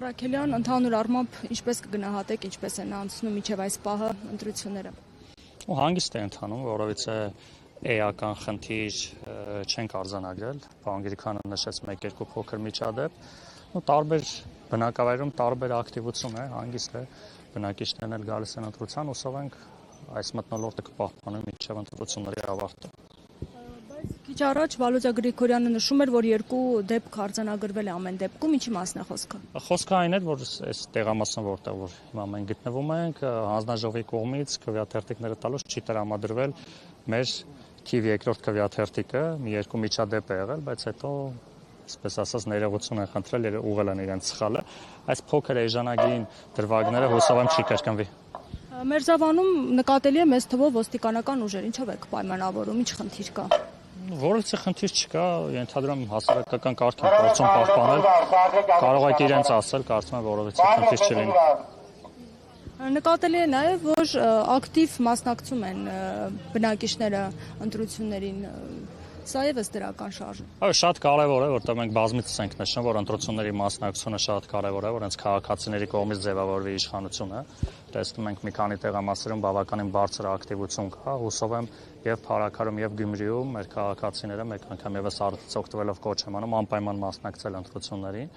Սարաքելյան, ընդհանուր առմամբ ինչպես կգնահատեք, ինչպես են անցնում մինչև այս պահը ընտրությունները։ Հանգիստ է ընթանում, որովհետեւ էական խնդիր չենք արձանագրել, պարոն Գրիգորյանը նշեց 1-2 փոքր միջադեպ, տարբեր բնակավայրում տարբեր ակտիվություն է, հանգիստ է, բնակիչներն էլ գալիս են ընտրության, հուսով ենք այս մթնոլորտը կպահպանվի մինչև ընտրությունների ավարտը։ Քիչ առաջ Վալոդյա Գրիգորյանը նշում էր, որ 2 դեպք արձանագրվել է ամեն դեպքում, ինչի մասն է խոսքը։ Խոսքը այն է, որ այս տեղամասն որտեղ որ հիմա մենք գտնվում ենք, հանձնաժողովի կողմից քվեաթերթիկները տալուց չի տրամադրվել մեր թիվ 2-րդ քվեաթերթիկը, մի 2 միջադեպ է եղել, բայց հետո այսպես ասած ներողություն են խնդրել, ուղղել են իրենց սխալը։ Այս փոքր էժանագին դրվագները հուսով եմ չի կրկնվի։ Մերձավանում նկատելի է մեծ թվով ոստիկանական ուժեր, ինչով եք պայմանավորում, ինչ խնդիր կա։ Որևէ խնդիր չկա, ենթադրում հասարակական կարգին փորձում պահպանել, կարող եք իրենց ասել, կարծում եմ որևէ խնդիր չլինի։ Նկատելի է նաև, որ ակտիվ մասնակցում են բնակիչները ընտրություններին, սա եւս դրական շարժ է։ Այո, շատ կարևոր է, որտեղ մենք բազմիցս ենք նշում, որ ընտրությունների մասնակցությունը շատ կարևոր է, որ հենց քաղաքացիների կողմից ձևավորվի իշխանությունը։ Տեսնում ենք մի քանի տեղամասերում բավականին բարձր ակտիվություն կա, հուսով եմ եւ Փարաքարում եւ Գյումրիում մեր քաղաքացիները մեկ անգամ եւս արդից օգտվելով կոչ եմ անում անպայման մասնակցել ընտրություններին,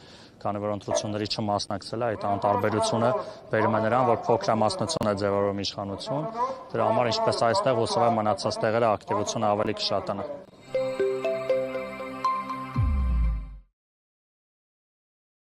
քանի որ ընտրությունների չմասնակցելը այդ անտարբերությունը բերում է նրան, որ փոքրամասնություն է ձևավորում իշխանություն, դրա համար ինչպես այստեղ հուսով եմ մնացած տեղերը ակտիվությունը ավելի կշատանա։